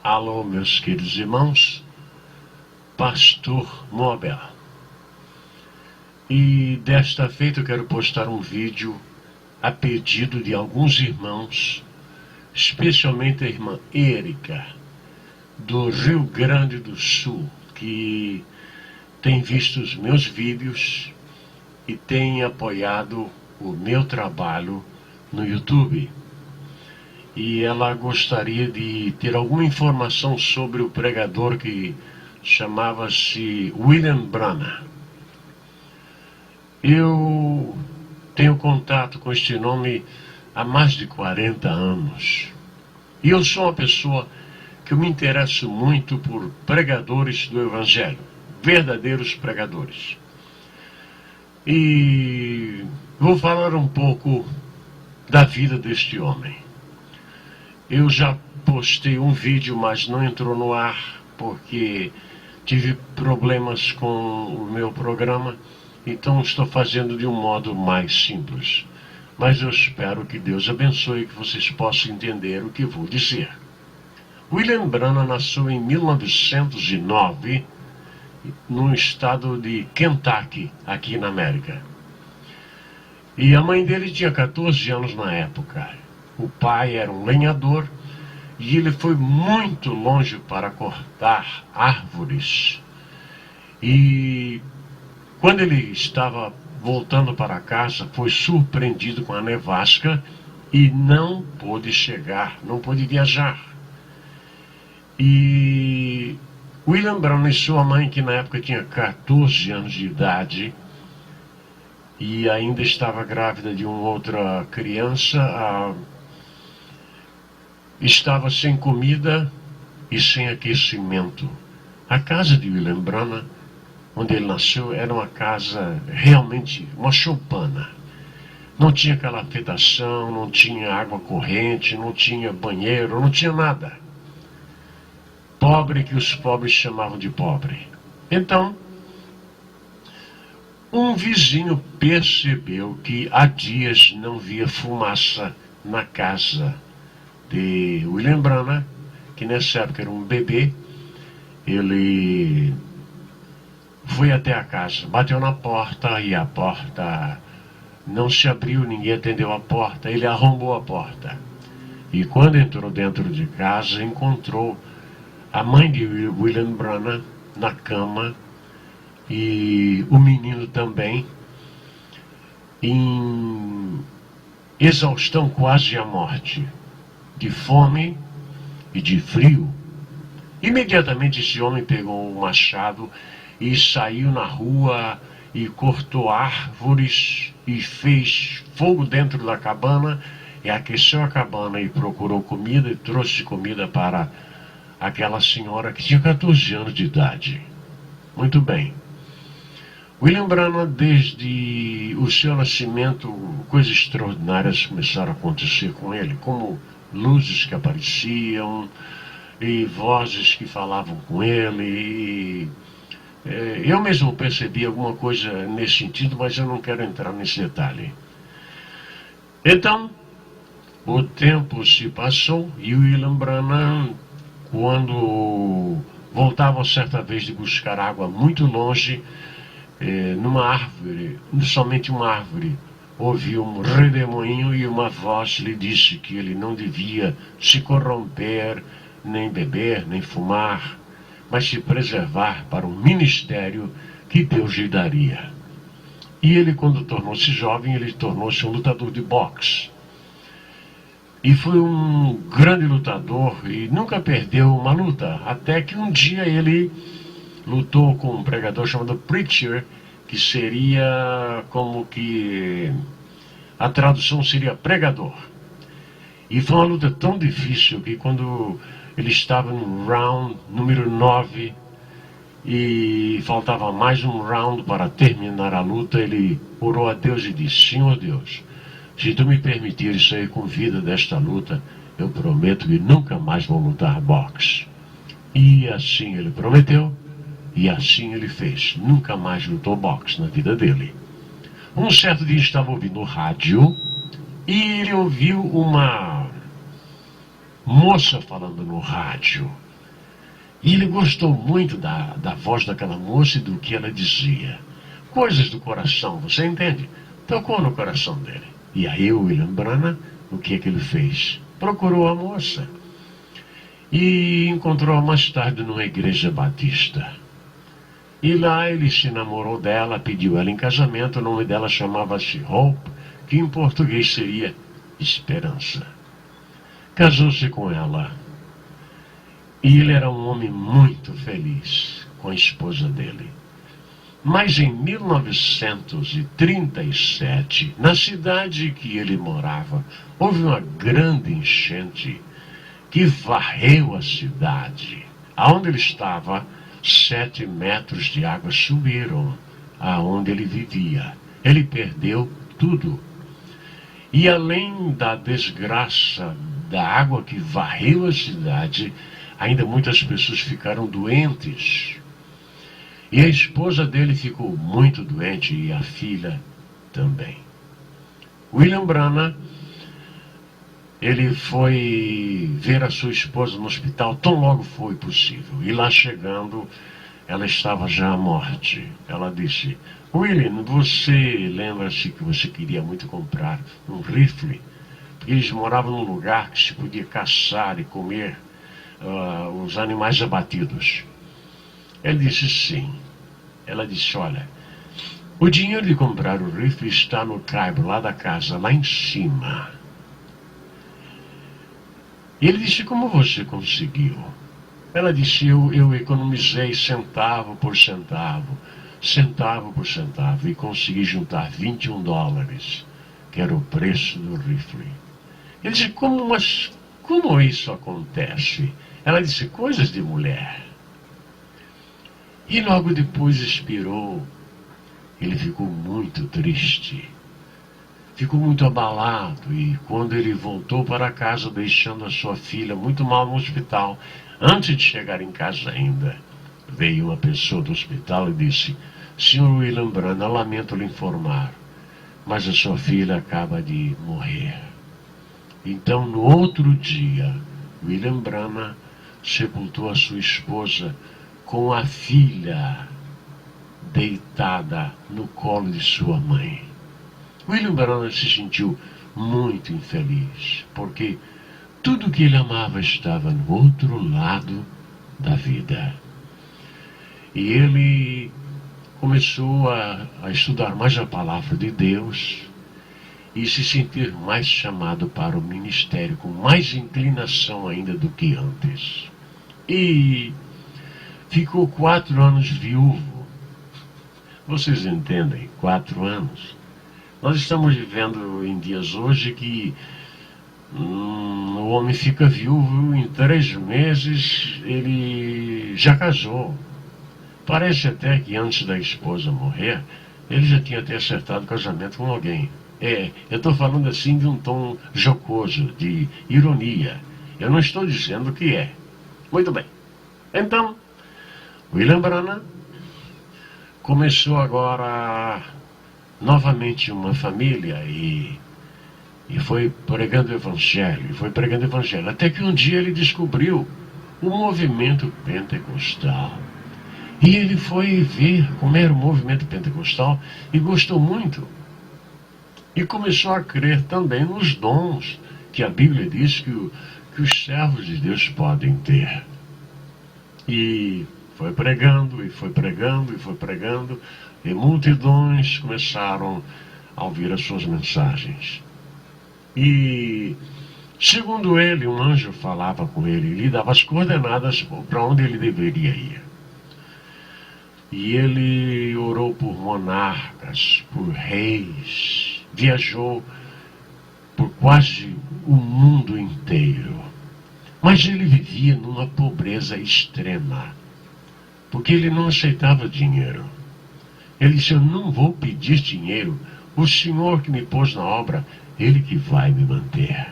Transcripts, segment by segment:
Alô, meus queridos irmãos, Pastor Mobel. E desta feita eu quero postar um vídeo a pedido de alguns irmãos, especialmente a irmã Érica, do Rio Grande do Sul, que tem visto os meus vídeos e tem apoiado o meu trabalho no YouTube. E ela gostaria de ter alguma informação sobre o pregador que chamava-se William Branham. Eu tenho contato com este nome há mais de 40 anos. E eu sou uma pessoa que eu me interesso muito por pregadores do Evangelho, verdadeiros pregadores. E vou falar um pouco da vida deste homem. Eu já postei um vídeo, mas não entrou no ar, porque tive problemas com o meu programa, então estou fazendo de um modo mais simples. Mas eu espero que Deus abençoe e que vocês possam entender o que vou dizer. William Branham nasceu em 1909, no estado de Kentucky, aqui na América. E a mãe dele tinha 14 anos na época. O pai era um lenhador e ele foi muito longe para cortar árvores. E quando ele estava voltando para casa, foi surpreendido com a nevasca e não pôde chegar, não pôde viajar. E William Branham e sua mãe, que na época tinha 14 anos de idade e ainda estava grávida de uma outra criança, estava sem comida e sem aquecimento. A casa de William Branham, onde ele nasceu, era uma casa realmente uma choupana. Não tinha calefetação, não tinha água corrente, não tinha banheiro, não tinha nada. Pobre que os pobres chamavam de pobre. Então, um vizinho percebeu que há dias não via fumaça na casa de William Branham, que nessa época era um bebê. Ele foi até a casa, bateu na porta e a porta não se abriu, ninguém atendeu a porta. Ele arrombou a porta e quando entrou dentro de casa, encontrou a mãe de William Branham na cama e o menino também, em exaustão quase à morte, de fome e de frio. Imediatamente esse homem pegou o machado e saiu na rua e cortou árvores e fez fogo dentro da cabana e aqueceu a cabana e procurou comida e trouxe comida para aquela senhora que tinha 14 anos de idade. Muito bem. William Branham, desde o seu nascimento, coisas extraordinárias começaram a acontecer com ele, como luzes que apareciam e vozes que falavam com ele. Eu mesmo percebi alguma coisa nesse sentido, mas eu não quero entrar nesse detalhe. Então, o tempo se passou e William Branham, quando voltava certa vez de buscar água muito longe, numa árvore, somente uma árvore, ouviu um redemoinho e uma voz lhe disse que ele não devia se corromper, nem beber, nem fumar, mas se preservar para o ministério que Deus lhe daria. E ele, quando tornou-se jovem, ele tornou-se um lutador de boxe. E foi um grande lutador e nunca perdeu uma luta, até que um dia ele lutou com um pregador chamado Preacher, que seria como que a tradução seria pregador. E foi uma luta tão difícil que quando ele estava no round número 9 e faltava mais um round para terminar a luta, ele orou a Deus e disse: Senhor Deus, se tu me permitires sair com vida desta luta, eu prometo que nunca mais vou lutar boxe. E assim ele prometeu, e assim ele fez. Nunca mais lutou boxe na vida dele. Um certo dia estava ouvindo o rádio e ele ouviu uma moça falando no rádio. E ele gostou muito da voz daquela moça e do que ela dizia. Coisas do coração, você entende? Tocou no coração dele. E aí o William Branham, o que é que ele fez? Procurou a moça. E encontrou-a mais tarde numa igreja batista. E lá ele se namorou dela, pediu ela em casamento, o nome dela chamava-se Hope, que em português seria Esperança. Casou-se com ela. E ele era um homem muito feliz com a esposa dele. Mas em 1937, na cidade que ele morava, houve uma grande enchente que varreu a cidade. Aonde ele estava, 7 metros de água subiram aonde ele vivia. Ele perdeu tudo. E além da desgraça da água que varreu a cidade, ainda muitas pessoas ficaram doentes. E a esposa dele ficou muito doente e a filha também. William Branham, ele foi ver a sua esposa no hospital tão logo foi possível. E lá chegando, ela estava já à morte. Ela disse: William, você lembra-se que você queria muito comprar um rifle? Porque eles moravam num lugar que se podia caçar e comer os animais abatidos. Ele disse sim. Ela disse: olha, o dinheiro de comprar o rifle está no caibro lá da casa, lá em cima. E ele disse: como você conseguiu? Ela disse: eu economizei centavo por centavo, e consegui juntar $21, que era o preço do rifle. Ele disse: mas como isso acontece? Ela disse: coisas de mulher. E logo depois expirou. Ele ficou muito triste. Ficou muito abalado. E quando ele voltou para casa, deixando a sua filha muito mal no hospital, antes de chegar em casa ainda, veio uma pessoa do hospital e disse: Sr. William Branham, lamento lhe informar, mas a sua filha acaba de morrer. Então, no outro dia, William Branham sepultou a sua esposa com a filha deitada no colo de sua mãe. William Branham se sentiu muito infeliz, porque tudo que ele amava estava no outro lado da vida. E ele começou a estudar mais a palavra de Deus e se sentir mais chamado para o ministério, com mais inclinação ainda do que antes. E ficou 4 anos viúvo. Vocês entendem? 4 anos. Nós estamos vivendo em dias hoje que o homem fica viúvo em 3 meses, ele já casou. Parece até que antes da esposa morrer, ele já tinha até acertado casamento com alguém. Eu estou falando assim de um tom jocoso, de ironia. Eu não estou dizendo que é. Muito bem. Então, William Branham começou agora novamente uma família e foi pregando o evangelho, até que um dia ele descobriu o movimento pentecostal. E ele foi ver como era o movimento pentecostal e gostou muito. E começou a crer também nos dons que a Bíblia diz que os servos de Deus podem ter. E foi pregando, e multidões começaram a ouvir as suas mensagens. E, segundo ele, um anjo falava com ele, lhe dava as coordenadas para onde ele deveria ir. E ele orou por monarcas, por reis, viajou por quase o mundo inteiro. Mas ele vivia numa pobreza extrema, porque ele não aceitava dinheiro. Ele disse: eu não vou pedir dinheiro, o Senhor que me pôs na obra, Ele que vai me manter.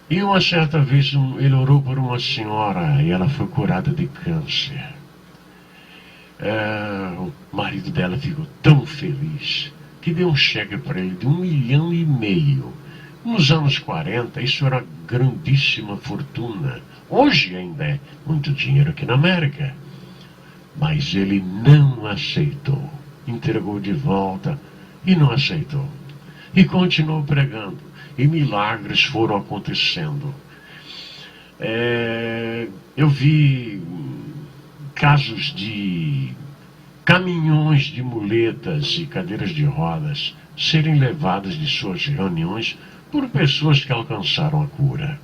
E uma certa vez ele orou por uma senhora e ela foi curada de câncer. O marido dela ficou tão feliz que deu um cheque para ele de 1,5 milhão Nos anos 40, isso era grandíssima fortuna. Hoje ainda é muito dinheiro aqui na América. Mas ele não aceitou. Entregou de volta e não aceitou. E continuou pregando. E milagres foram acontecendo. Eu vi casos de caminhões de muletas e cadeiras de rodas serem levadas de suas reuniões por pessoas que alcançaram a cura.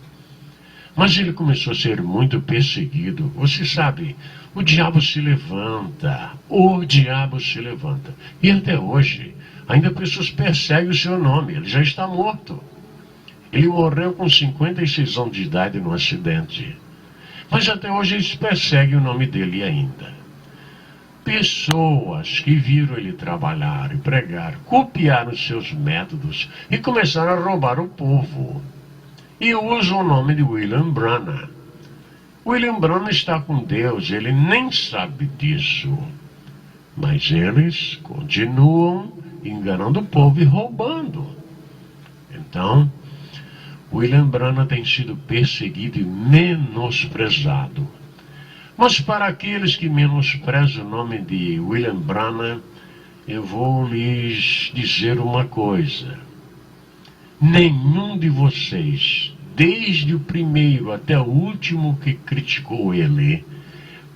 Mas ele começou a ser muito perseguido. Você sabe, o diabo se levanta. O diabo se levanta. E até hoje, ainda pessoas perseguem o seu nome. Ele já está morto. Ele morreu com 56 anos de idade num acidente. Mas até hoje eles perseguem o nome dele ainda. Pessoas que viram ele trabalhar e pregar, copiaram seus métodos e começaram a roubar o povo. E usam o nome de William Branham. William Branham está com Deus, ele nem sabe disso. Mas eles continuam enganando o povo e roubando. Então, William Branham tem sido perseguido e menosprezado. Mas para aqueles que menosprezam o nome de William Branham, eu vou lhes dizer uma coisa. Nenhum de vocês, desde o primeiro até o último que criticou ele,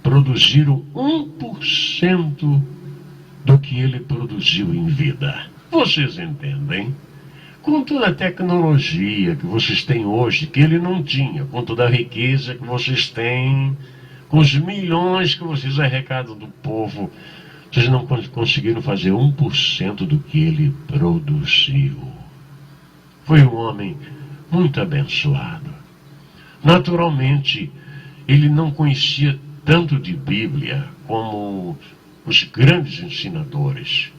produziram 1% do que ele produziu em vida. Vocês entendem? Com toda a tecnologia que vocês têm hoje, que ele não tinha, com toda a riqueza que vocês têm, com os milhões que vocês arrecadam do povo, vocês não conseguiram fazer 1% do que ele produziu. Foi um homem muito abençoado. Naturalmente, ele não conhecia tanto de Bíblia como os grandes ensinadores.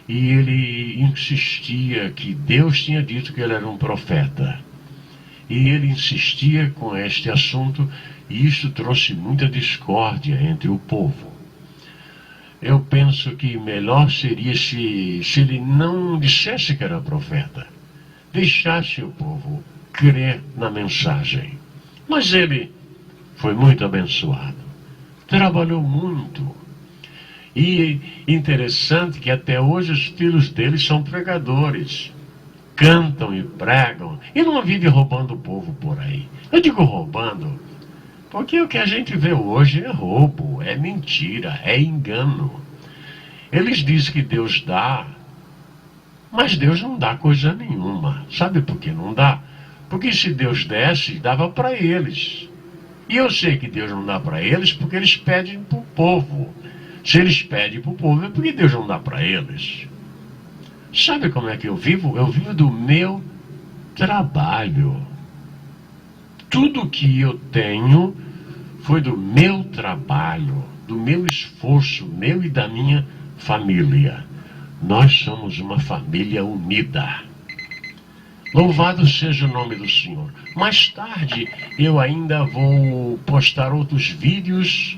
E ele insistia que Deus tinha dito que ele era um profeta. E ele insistia com este assunto, e isso trouxe muita discórdia entre o povo. Eu penso que melhor seria se ele não dissesse que era profeta. Deixasse o povo crer na mensagem. Mas ele foi muito abençoado. Trabalhou muito. E interessante que até hoje os filhos dele são pregadores. Cantam e pregam. E não vivem roubando o povo por aí. Eu digo roubando, porque o que a gente vê hoje é roubo, é mentira, é engano. Eles dizem que Deus dá, mas Deus não dá coisa nenhuma. Sabe por que não dá? Porque se Deus desse, dava para eles. E eu sei que Deus não dá para eles porque eles pedem para o povo. Se eles pedem para o povo, é porque Deus não dá para eles. Sabe como é que eu vivo? Eu vivo do meu trabalho. Tudo que eu tenho foi do meu trabalho, do meu esforço, meu e da minha família. Nós somos uma família unida. Louvado seja o nome do Senhor. Mais tarde eu ainda vou postar outros vídeos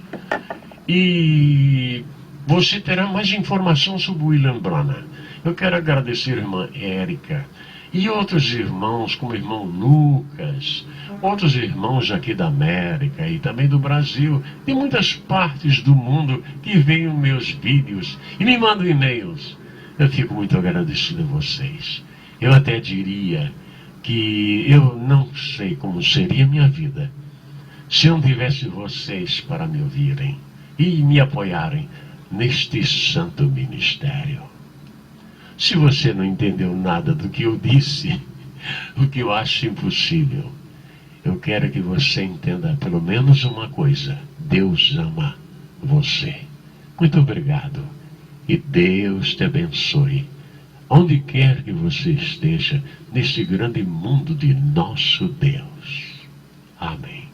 e você terá mais informação sobre William Branham. Eu quero agradecer a irmã Érica e outros irmãos, como o irmão Lucas, outros irmãos aqui da América e também do Brasil, de muitas partes do mundo que veem meus vídeos e me mandam e-mails. Eu fico muito agradecido a vocês. Eu até diria que eu não sei como seria a minha vida se não tivesse vocês para me ouvirem e me apoiarem neste santo ministério. Se você não entendeu nada do que eu disse, o que eu acho impossível, eu quero que você entenda pelo menos uma coisa: Deus ama você. Muito obrigado e Deus te abençoe. Onde quer que você esteja, nesse grande mundo de nosso Deus. Amém.